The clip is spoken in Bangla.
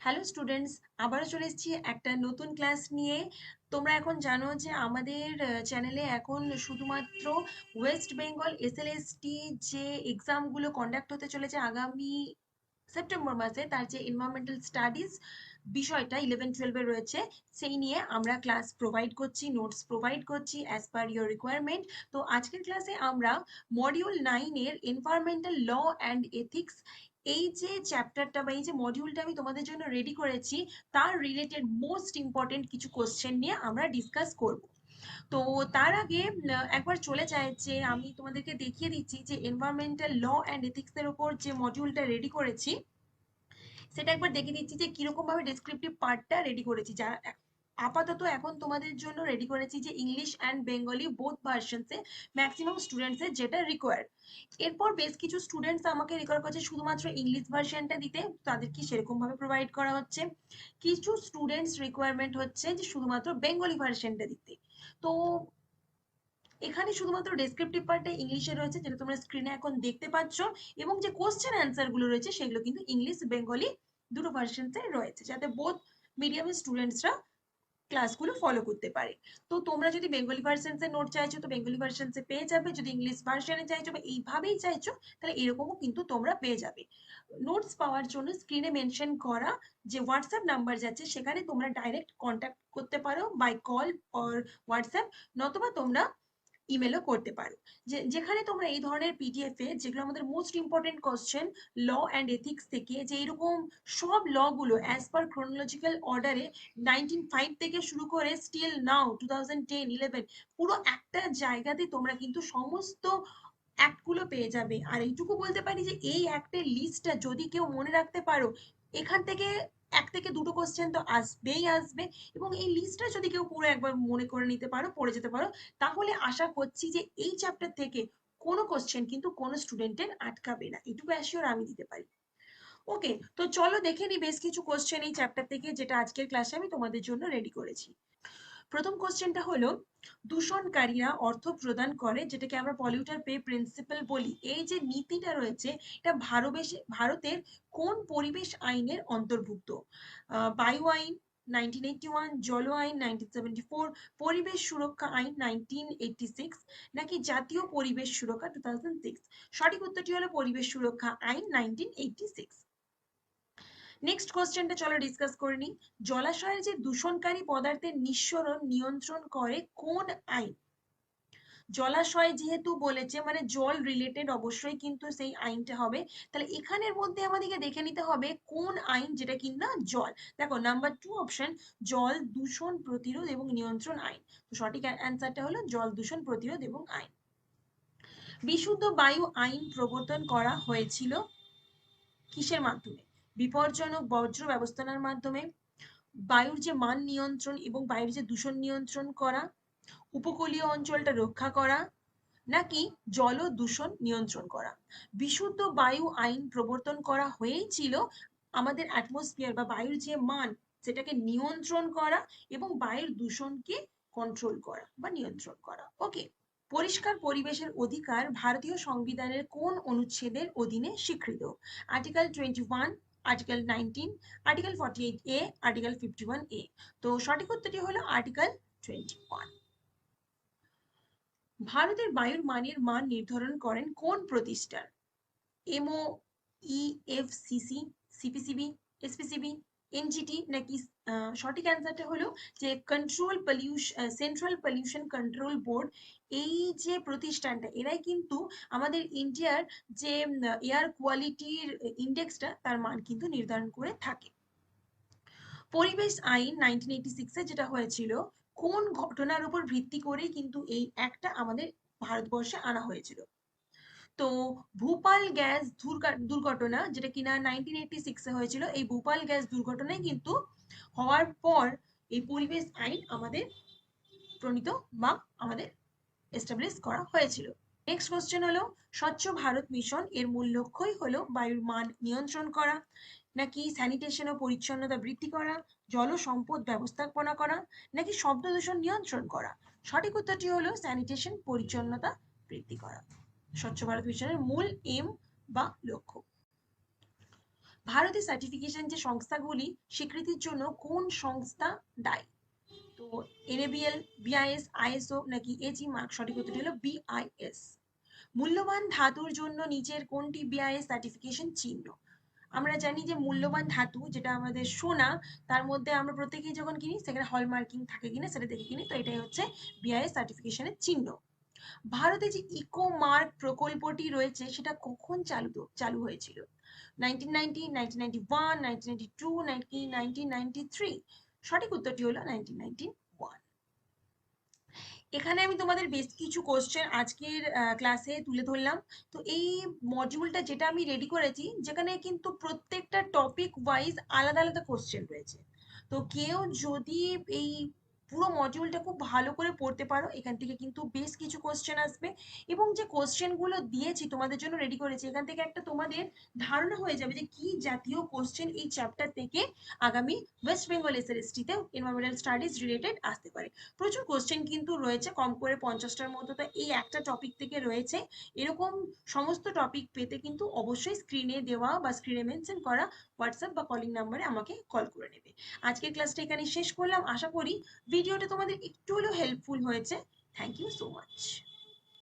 হ্যালো স্টুডেন্টস, আবারও চলে এসেছি একটা নতুন ক্লাস নিয়ে। তোমরা এখন জানো যে আমাদের চ্যানেলে এখন শুধুমাত্র ওয়েস্ট বেঙ্গল এসএলএসটি যে এক্সামগুলো কন্ডাক্ট হতে চলেছে আগামী সেপ্টেম্বর মাসে, তার যে এনভায়রনমেন্টাল স্টাডিজ বিষয়টা 11-12 রয়েছে, সেই নিয়ে আমরা ক্লাস প্রোভাইড করছি, নোটস প্রোভাইড করছি অ্যাজ পার ইয়োর রিকোয়ারমেন্ট। তো আজকের ক্লাসে আমরা মডিউল 9-এর এনভায়রনমেন্টাল ল অ্যান্ড এথিক্স, এই যে চ্যাপ্টারটা বা এই যে মডিউলটা আমি তোমাদের জন্য রেডি করেছি, তার রিলেটেড মোস্ট ইম্পর্টেন্ট কিছু কোশ্চেন নিয়ে আমরা ডিসকাস করব। তো তার আগে একবার চলে যায় যে আমি তোমাদেরকে দেখিয়ে দিচ্ছি যে এনভায়রনমেন্টাল ল অ্যান্ড এথিক্স এর উপর যে মডিউলটা রেডি করেছি, সেটা একবার দেখে দিচ্ছি যে কিরকম ভাবে ডেসক্রিপটিভ পার্টটা রেডি করেছি। যা আপাতত এখন তোমাদের জন্য রেডি করেছি যে ইংলিশ অ্যান্ড বেঙ্গলি বোথ ভার্সনসে ম্যাক্সিমাম স্টুডেন্টসের যেটা রিকোয়ার্ড। এরপর বেশ কিছু স্টুডেন্টস আমাকে রিকোয়ার করছে শুধুমাত্র ইংলিশ ভার্সনটা দিতে, তাদেরকে সেরকম ভাবে প্রোভাইড করা হচ্ছে। কিছু স্টুডেন্টস রিকোয়ারমেন্ট হচ্ছে যে শুধুমাত্র বেঙ্গলি ভার্সনটা দিতে। তো এখানে শুধুমাত্র ডেসক্রিপটিভ পার্টটা ইংলিশে রয়েছে, যেটা তোমরা স্ক্রিনে এখন দেখতে পাচ্ছ, এবং যে কোশ্চেন অ্যান্সার গুলো রয়েছে সেগুলো কিন্তু ইংলিশ বেঙ্গলি দুটো ভার্সনসে রয়েছে, যাতে বোথ মিডিয়ামের স্টুডেন্টসরা ক্লাসগুলো ফলো করতে পারে। তো তোমরা যদি বেঙ্গলি ভার্সনসে নোট চাইছো তো বেঙ্গলি ভার্সনসে পেয়ে যাবে, যদি ইংলিশ ভার্সনে চাইছো বা এইভাবেই চাইছো তাহলে এরকমও কিন্তু তোমরা পেয়ে যাবে। নোটস পাওয়ার জন্য স্ক্রিনে মেনশন করা যে হোয়াটসঅ্যাপ নাম্বার যাচ্ছে সেখানে তোমরা ডাইরেক্ট কন্ট্যাক্ট করতে পারো বাই কল অর হোয়াটসঅ্যাপ, নতুবা তোমরা ইমেলও করতে পারো। যেখানে তোমরা এই ধরনের পিডিএফ এ যেগুলো আমাদের most important question law and ethics থেকে, যে এরকম সব ল গুলো অ্যাজ পার ক্রোনোলজিক্যাল অর্ডারে 1905 থেকে শুরু করে স্টিল নাও 2010-11 পুরো একটা জায়গাতে তোমরা কিন্তু সমস্ত অ্যাক্ট গুলো পেয়ে যাবে। আর এইটুকু বলতে পারি যে এই অ্যাক্টের লিস্টটা যদি কেউ মনে রাখতে পারো, এখান থেকে এক থেকে দুটো কোশ্চেন তো আসবেই আসবে, এবং এই লিস্টটা যদি কেউ পুরো একবার মনে করে নিতে পারো, পড়ে যেতে পারো, তাহলে আশা করছি যে এই চ্যাপ্টার থেকে কোনো কোশ্চেন কিন্তু কোনো স্টুডেন্টের আটকাবে না, এটুকু অ্যাসিওর আমি দিতে পারি। ওকে, তো চলো দেখে নি বেশ কিছু কোশ্চেন এই চ্যাপ্টার থেকে, যেটা আজকের ক্লাসে আমি তোমাদের জন্য রেডি করেছি। প্রথম কোশ্চেনটা হলো, দূষণকারীরা অর্থ প্রদান করে, যেটাকে আমরা পলিউটার পে প্রিন্সিপাল বলি, এই যে নীতিটা রয়েছে এটা ভারতের কোন পরিবেশ আইনের অন্তর্ভুক্ত? বায়ু আইন 1981, জল আইন 1974, পরিবেশ সুরক্ষা আইন 1986, নাকি জাতীয় পরিবেশ সুরক্ষা 2006? সঠিক উত্তরটি হলো পরিবেশ সুরক্ষা আইন 1986। নেক্সট কোশ্চেনটা চলো ডিসকাস করে নিই। জলাশয়ের যে দূষণকারী পদার্থের নিঃসরণ নিয়ন্ত্রণ করে কোন আইন? জলাশয় যেহেতু বলেছে মানে জল রিলেটেড, অবশ্যই কিন্তু সেই আইনটা হবে। তাহলে এখানের মধ্যে আমাদেরকে দেখে নিতে হবে কোন আইন, যেটা কিনা জল। দেখো নাম্বার 2 অপশন, জল দূষণ প্রতিরোধ এবং নিয়ন্ত্রণ আইন। তো সঠিক অ্যান্সারটা হলো জল দূষণ প্রতিরোধ এবং আইন। বিশুদ্ধ বায়ু আইন প্রবর্তন করা হয়েছিল কিসের মাধ্যমে? বিপজ্জনক বর্জ্য ব্যবস্থাপনার মাধ্যমে, বায়ুর যে মান নিয়ন্ত্রণ এবং বায়ুর যে দূষণ নিয়ন্ত্রণ করা, উপকূলীয় অঞ্চলটা রক্ষা করা, নাকি জল দূষণ নিয়ন্ত্রণ করা? বিশুদ্ধ বায়ু আইন প্রবর্তন করা হয়েছিল আমাদের অ্যাটমসফিয়ার বা বায়ুর যে মান সেটাকে নিয়ন্ত্রণ করা এবং বায়ুর দূষণকে কন্ট্রোল করা বা নিয়ন্ত্রণ করা। ওকে, পরিষ্কার পরিবেশের অধিকার ভারতীয় সংবিধানের কোন অনুচ্ছেদের অধীনে স্বীকৃত? Article 21, article 19, article 48A, article 51A। তো সঠিক উত্তরটি হলো আর্টিকেল 21। ভারতের বায়ুর মানের মান নির্ধারণ করেন কোন প্রতিষ্ঠান? এমও, ইএফসিসি, সিপিসিবি, এসপিসিবি, এনজিটি, নাকি সঠিক অ্যান্সারটা হলো যে সেন্ট্রাল পলিউশন কন্ট্রোল বোর্ড। এই যে প্রতিষ্ঠানটা, এরাই কিন্তু আমাদের ইন্ডিয়ার যে এয়ার কোয়ালিটির ইন্ডেক্সটা তার মান কিন্তু নির্ধারণ করে থাকে। পরিবেশ আইন 1986 এ যেটা হয়েছিল, কোন ঘটনার উপর ভিত্তি করে কিন্তু এই একটা আমাদের ভারতবর্ষে আনা হয়েছিল? তো ভূপাল গ্যাস দুর্ঘটনা, যেটা কিনা 1986 এ হয়েছিল, এই ভূপাল গ্যাস দুর্ঘটনায় কিন্তু হওয়ার পর এই পরিবেশ আইন আমাদের প্রণীত বা আমাদের এস্টাবলিশ করা হয়েছিল। নেক্সট কোশ্চেন হলো, স্বচ্ছ ভারত মিশন এর মূল লক্ষ্যই হলো বায়ুর মান নিয়ন্ত্রণ করা, নাকি স্যানিটেশন ও পরিচ্ছন্নতা বৃদ্ধি করা, জল সম্পদ ব্যবস্থাপনা করা, নাকি শব্দ দূষণ নিয়ন্ত্রণ করা? সঠিক উত্তরটি হলো স্যানিটেশন পরিচ্ছন্নতা বৃদ্ধি করা, স্বচ্ছ ভারত মিশনের মূল এম বা লক্ষ্য। ভারতে সার্টিফিকেশন যে সংস্থাগুলি স্বীকৃতির জন্য কোন সংস্থা দায়ী? তো এনএবিএল, বিআইএস, আইএসও নাকি এজি মার্ক? সঠিক উত্তরটি হলো বিআইএস। মূল্যবান ধাতুর জন্য নিচের কোনটি বিআইএস সার্টিফিকেশন চিহ্ন? আমরা জানি যে মূল্যবান ধাতু যেটা আমাদের সোনা, তার মধ্যে আমরা প্রত্যেকেই যখন কিনি সেখানে হলমার্কিং থাকে কিনা সেটা দেখে কিনি, তো এটাই হচ্ছে বিআইএস সার্টিফিকেশনের চিহ্ন। ভারতে যে ইকো মার্ক প্রকল্পটি রয়েছে সেটা কখন চালু হয়েছিল? 1990, 1991, 1992 নাকি 1993? সঠিক উত্তরটি হলো 1991। এখানে আমি তোমাদের বেশ কিছু কোশ্চেন আজকের ক্লাসে তুলে ধরলাম। তো এই মডিউলটা যেটা আমি রেডি করেছি, যেখানে কিন্তু প্রত্যেকটা টপিক ওয়াইজ আলাদা আলাদা কোশ্চেন রয়েছে। তো কেউ যদি এই পুরো মডিউলটা খুব ভালো করে পড়তে পারো, এখান থেকে কিন্তু বেশ কিছু কোশ্চেন আসবে। এবং যে কোশ্চেনগুলো দিয়েছি তোমাদের জন্য রেডি করেছি, এখান থেকে একটা তোমাদের ধারণা হয়ে যাবে যে কি জাতীয় কোশ্চেন এই চ্যাপ্টার থেকে আগামী ওয়েস্ট বেঙ্গল এসএলএসটি-তে এনভায়রনমেন্টাল স্টাডিজ রিলেটেড আসতে পারে। প্রচুর কোশ্চেন কিন্তু রয়েছে, কম করে 50টার মতো, তো এই একটা টপিক থেকে রয়েছে। এরকম সমস্ত টপিক পেতে কিন্তু অবশ্যই স্ক্রিনে দেওয়া বা স্ক্রিনে মেনশন করা হোয়াটসঅ্যাপ বা কলিং নাম্বারে আমাকে কল করে নেবে। আজকের ক্লাসটা এখানে শেষ করলাম, আশা করি ভিডিওটা তোমাদের একটু হলেও হেল্পফুল হয়েছে। Thank you so much.